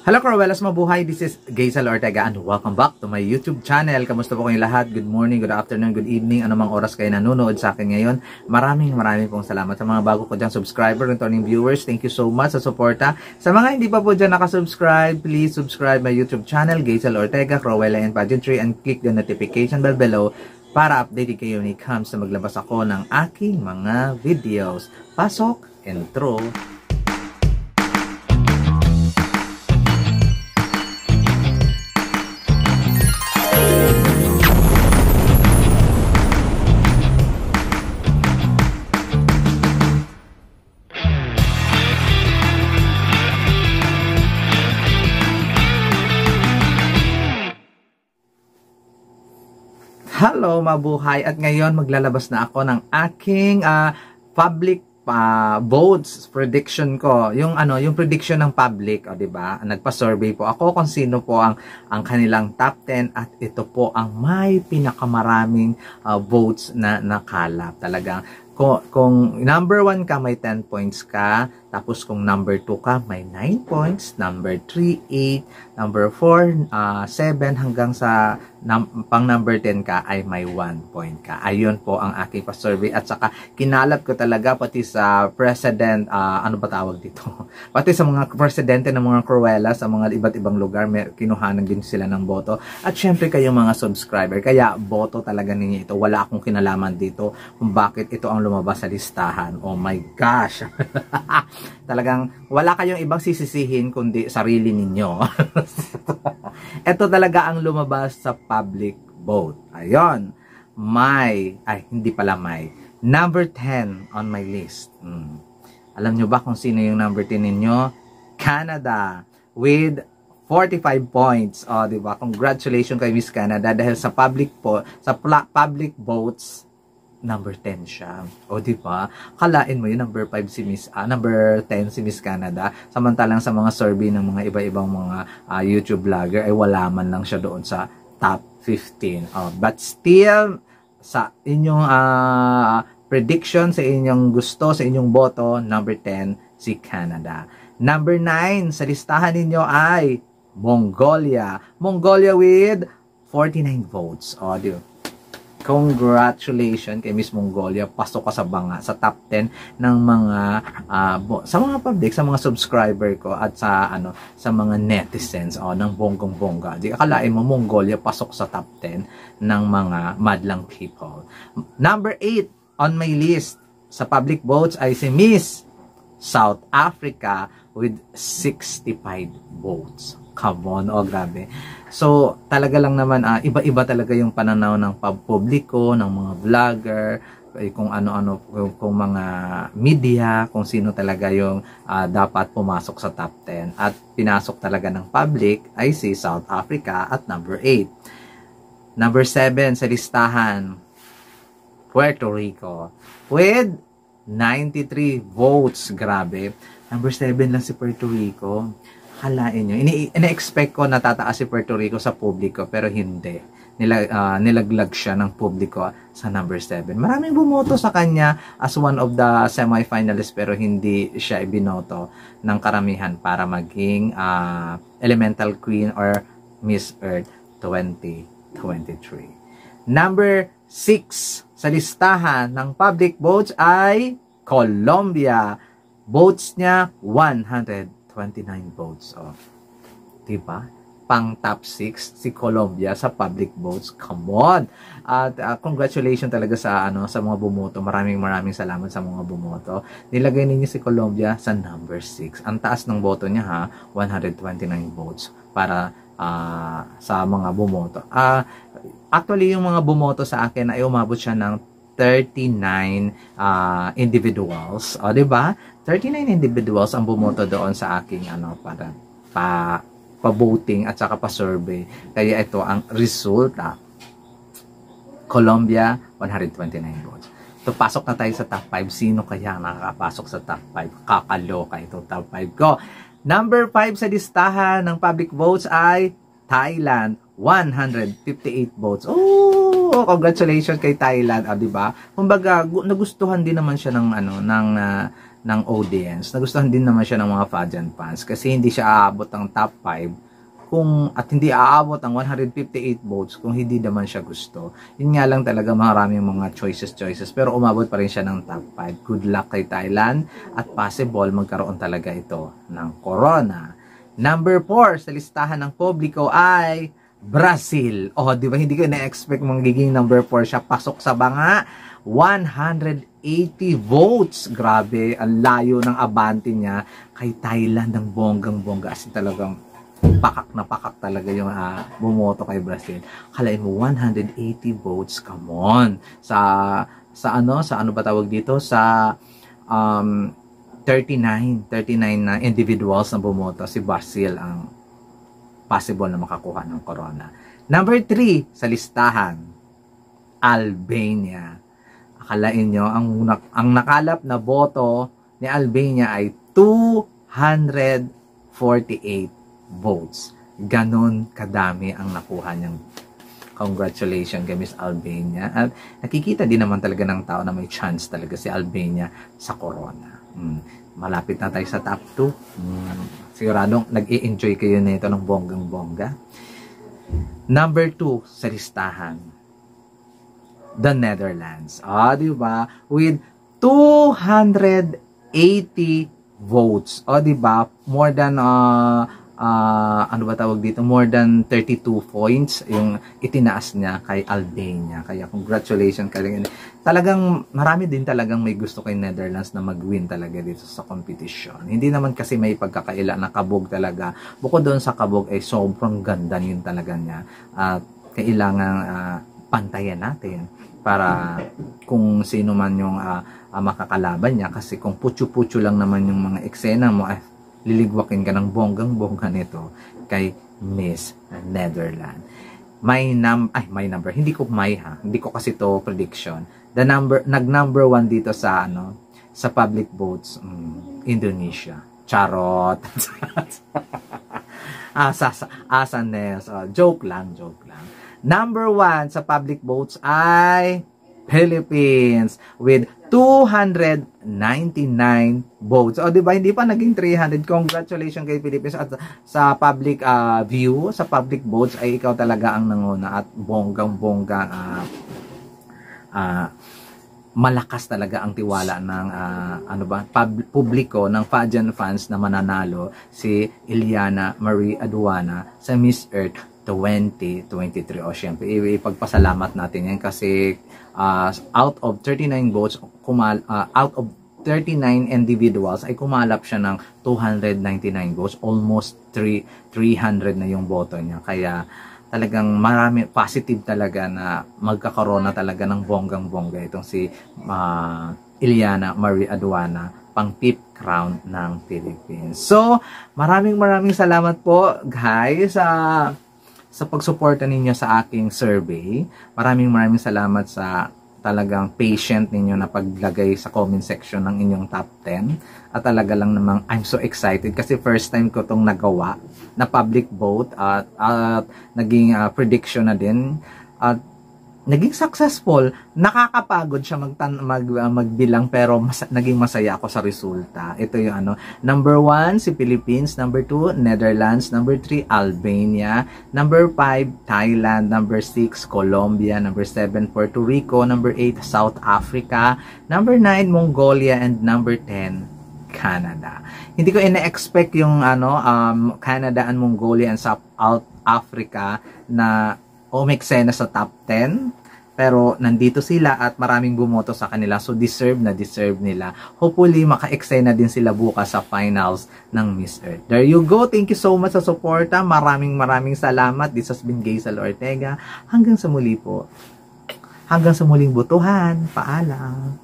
Hello Cruelas, mabuhay! This is Gaisel Ortega and welcome back to my YouTube channel. Kamusta po kayong lahat? Good morning, good afternoon, good evening, anumang oras kayo nanonood sa akin ngayon. Maraming pong salamat sa mga bago ko dyan subscriber, returning viewers. Thank you so much sa suporta. Sa mga hindi pa po dyan nakasubscribe, please subscribe my YouTube channel, Gaisel Ortega, Cruella and Pageantry, and click the notification bell below para update kayo when it comes na maglabas ako ng aking mga videos. Pasok, intro. Hello, mabuhay! At ngayon maglalabas na ako ng aking public votes prediction ko. Yung prediction ng public, di ba? Nagpa-survey po ako kung sino po ang kanilang top 10 at ito po ang may pinakamaraming votes na nakalap. Talagang kung number 1 ka, may 10 points ka. Tapos kung number 2 ka, may 9 points. Number 3, 8. Number 4, 7 hanggang sa pang number 10 ka ay may 1 point ka. Ayun po ang aking pa-survey. At saka kinalap ko talaga pati sa president, ano ba tawag dito? Pati sa mga presidente ng mga Cruella sa mga iba't ibang lugar, kinuhanan din sila ng boto. At syempre kayong mga subscriber. Kaya boto talaga ninyo ito. Wala akong kinalaman dito kung bakit ito ang lumabas sa listahan. Oh my gosh! Talagang wala kayong ibang sisisihin kundi sarili ninyo. Ito talaga ang lumabas sa public vote. Ayun. Hindi pala number 10 on my list. Alam nyo ba kung sino yung number 10 ninyo? Canada with 45 points. O, diba? Congratulations kay Miss Canada dahil sa public votes, number 10 siya. O, diba? Kalain mo yun, number 10 si Miss Canada. Samantalang sa mga survey ng mga iba-ibang mga YouTube vlogger, ay wala man lang siya doon sa top 15. But still, sa inyong prediction, sa inyong gusto, sa inyong boto, number 10 si Canada. Number 9 sa listahan ninyo ay Mongolia. Mongolia with 49 votes. O, diba? Congratulations kay Miss Mongolia. Pasok ka sa banga, sa top 10 ng mga sa mga public, sa mga subscriber ko at sa mga netizens ng bonggong-bongga. Di akalain mo Mongolia pasok sa top 10 ng mga madlang people. Number 8 on my list sa public votes ay si Miss South Africa with 65 votes. Come on, grabe. So, talaga lang naman, iba-iba talaga yung pananaw ng publiko, ng mga vlogger, kung ano-ano, kung mga media, kung sino talaga yung dapat pumasok sa top 10. At pinasok talaga ng public ay si South Africa at number 8. Number 7 sa listahan, Puerto Rico with 93 votes. Grabe. Number 7 lang si Puerto Rico. Halain nyo. Ina-expect ko na tataas si Puerto Rico sa publiko, pero hindi. Nilaglag siya ng publiko sa number 7. Maraming bumoto sa kanya as one of the semi-finalists, pero hindi siya ibinoto ng karamihan para maging Elemental Queen or Miss Earth 2023. Number 6 sa listahan ng public votes ay Colombia. Votes niya 129 votes. Diba? Pang top 6 si Colombia sa public votes. Come on! At congratulations talaga sa mga bumoto. Maraming salamat sa mga bumoto. Nilagay ninyo si Colombia sa number 6. Ang taas ng boto niya 129 votes para sa mga bumoto. Actually, yung mga bumoto sa akin ay umabot siya ng 39 individuals. Diba? 39 individuals ang bumoto doon sa aking para pa-voting at saka pa-survey. Kaya ito ang resulta. Colombia, 129 votes. So, pasok na tayo sa top 5. Sino kaya nakakapasok sa top 5? Kakaloka ito top 5 ko. Number 5 sa listahan ng public votes ay Thailand. 158 votes. Oh, congratulations kay Thailand, di ba? Kumbaga, nagustuhan din naman siya ng ng audience. Nagustuhan din naman siya ng mga pageant fans kasi hindi siya aabot ng top 5 at hindi aabot ang 158 votes kung hindi naman siya gusto. Yun nga lang talaga maraming mga choices pero umabot pa rin siya ng top 5. Good luck kay Thailand at possible magkaroon talaga ito ng corona. Number 4 sa listahan ng publiko ay Brazil. Di ba hindi ko na-expect magiging number 4 siya. Pasok sa banga, 180 votes. Grabe, ang layo ng abante niya kay Thailand ng bonggang-bongga. As talagang pakak na pakak talaga yung bumoto kay Brazil. Kalain mo 180 votes. Come on. Sa ano ba tawag dito? Sa 39 na individuals na bumoto, si Brazil ang possible na makakuha ng corona. Number 3 sa listahan, Albania. Akalain nyo, ang nakalap na boto ni Albania ay 248 votes. Ganon kadami ang nakuha niyang. Congratulations kay Miss Albania. At nakikita din naman talaga ng tao na may chance talaga si Albania sa corona. Malapit na tayo sa top 2. Siguradong nag-i-enjoy kayo nito ng bonggang-bongga. Number 2 sa listahan, the Netherlands. Diba? With 280 votes. Diba? More than ano ba tawag dito? More than 32 points yung itinaas niya kay Albania. Kaya congratulations kay talagang marami din talagang may gusto kay Netherlands na mag-win talaga dito sa competition. Hindi naman kasi may pagkakaila na kabog talaga. Bukod doon sa kabog ay sobrang ganda yun talaga niya. At kailangan pantayan natin para kung sino man yung makakalaban niya. Kasi kung putyo-putyo lang naman yung mga eksena mo, liligwakin ka ng bonggang-bongga nito kay Miss Netherlands. May number. Hindi ko kasi to prediction. Nag-number 1 dito sa sa public votes, Indonesia. Charot. Asanes. Joke lang. Number 1 sa public votes ay Philippines with 299 votes. Diba? Hindi pa naging 300. Congratulations kay Philippines. At sa public view, sa public votes, ay ikaw talaga ang nanguna at bonggang-bongga malakas talaga ang tiwala ng publiko ng pageant fans na mananalo si Iliana Marie Aduana sa Miss Earth 2023. Syempre, ipagpasalamat natin yan kasi out of 39 votes, out of 39 individuals ay kumalap siya ng 299 votes. Almost 300 na yung boto niya. Kaya talagang marami, positive talaga na magkakaroon na talaga ng bonggang-bongga itong si Iliana Marie Aduana, pang 5th crown ng Philippines. So, maraming salamat po guys sa pagsuporta ninyo sa aking survey. Maraming salamat sa talagang patient ninyo na paglagay sa comment section ng inyong top 10. At talaga lang namang I'm so excited kasi first time ko tong nagawa na public vote at naging prediction na din at naging successful. Nakakapagod siya magbilang pero naging masaya ako sa resulta. Ito yung number 1 si Philippines, number 2 Netherlands, number 3 Albania, number 5 Thailand, number 6 Colombia, number 7 Puerto Rico, number 8 South Africa, number 9 Mongolia, and number 10 Canada. Hindi ko ina-expect yung Canada and Mongolia and South Africa na umeksena sa top 10, pero nandito sila at maraming bumoto sa kanila, so deserve nila. Hopefully maka-eksena din sila bukas sa finals ng Miss Earth. There you go. Thank you so much sa suporta. Maraming salamat. This has been Gaysel Ortega. Hanggang sa muli po. Hanggang sa muling butuhan. Paalam.